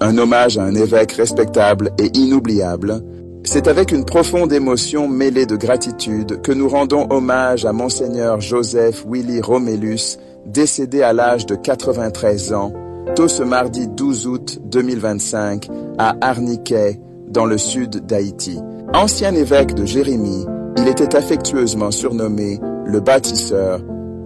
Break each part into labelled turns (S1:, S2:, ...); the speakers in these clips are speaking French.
S1: un hommage à un évêque respectable et inoubliable, c'est avec une profonde émotion mêlée de gratitude que nous rendons hommage à Monseigneur Joseph Willy Romélus, décédé à l'âge de 93 ans, tôt ce mardi 12 août 2025, à Arniquet, dans le sud d'Haïti. Ancien évêque de Jérémie, il était affectueusement surnommé le bâtisseur,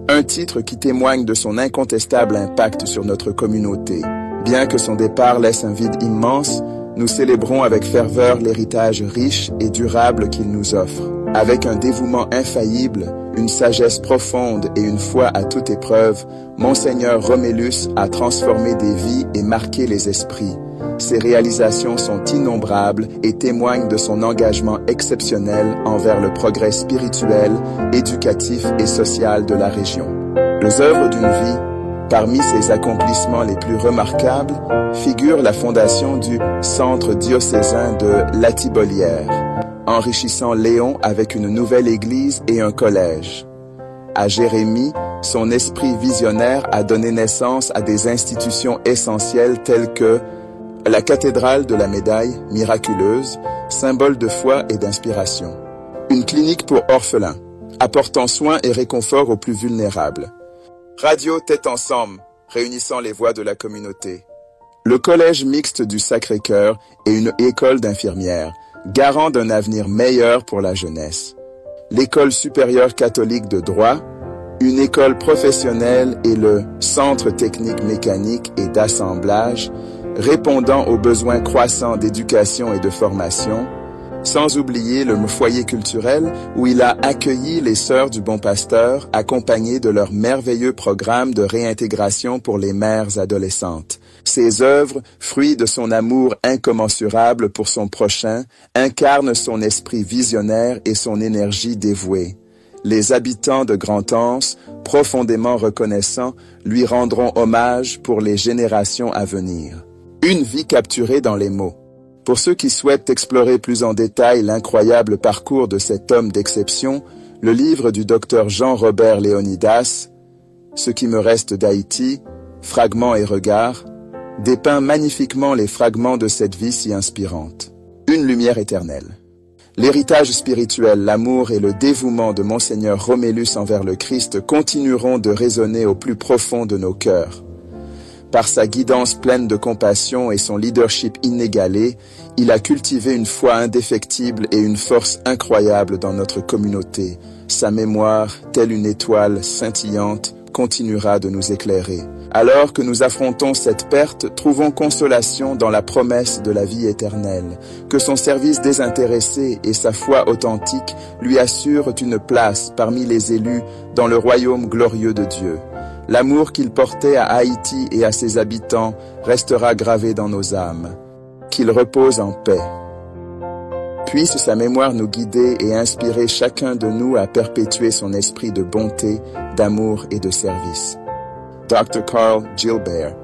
S1: un titre qui témoigne de son incontestable impact sur notre communauté. Bien que son départ laisse un vide immense, nous célébrons avec ferveur l'héritage riche et durable qu'il nous offre. Avec un dévouement infaillible, une sagesse profonde et une foi à toute épreuve, Monseigneur Romélus a transformé des vies et marqué les esprits. Ses réalisations sont innombrables et témoignent de son engagement exceptionnel envers le progrès spirituel, éducatif et social de la région. Les œuvres d'une vie, parmi ses accomplissements les plus remarquables, figure la fondation du Centre diocésain de Latibolière, enrichissant Léon avec une nouvelle église et un collège. À Jérémie, son esprit visionnaire a donné naissance à des institutions essentielles telles que la cathédrale de la médaille miraculeuse, symbole de foi et d'inspiration. Une clinique pour orphelins, apportant soins et réconfort aux plus vulnérables. Radio Tête Ensemble, réunissant les voix de la communauté. Le collège mixte du Sacré-Cœur et une école d'infirmières, garant d'un avenir meilleur pour la jeunesse. L'école supérieure catholique de droit, une école professionnelle et le Centre technique mécanique et d'assemblage, répondant aux besoins croissants d'éducation et de formation, sans oublier le foyer culturel où il a accueilli les Sœurs du Bon Pasteur, accompagnées de leur merveilleux programme de réintégration pour les mères adolescentes. Ses œuvres, fruits de son amour incommensurable pour son prochain, incarnent son esprit visionnaire et son énergie dévouée. Les habitants de Grand-Anse, profondément reconnaissants, lui rendront hommage pour les générations à venir. Une vie capturée dans les mots. Pour ceux qui souhaitent explorer plus en détail l'incroyable parcours de cet homme d'exception, le livre du docteur Jean-Robert Léonidas, « Ce qui me reste d'Haïti, fragments et regards », dépeint magnifiquement les fragments de cette vie si inspirante. Une lumière éternelle. L'héritage spirituel, l'amour et le dévouement de Monseigneur Romélus envers le Christ continueront de résonner au plus profond de nos cœurs. Par sa guidance pleine de compassion et son leadership inégalé, il a cultivé une foi indéfectible et une force incroyable dans notre communauté. Sa mémoire, telle une étoile scintillante, continuera de nous éclairer. Alors que nous affrontons cette perte, trouvons consolation dans la promesse de la vie éternelle, que son service désintéressé et sa foi authentique lui assurent une place parmi les élus dans le royaume glorieux de Dieu. L'amour qu'il portait à Haïti et à ses habitants restera gravé dans nos âmes. Qu'il repose en paix. Puisse sa mémoire nous guider et inspirer chacun de nous à perpétuer son esprit de bonté, d'amour et de service. Dr. Carl Gilbert,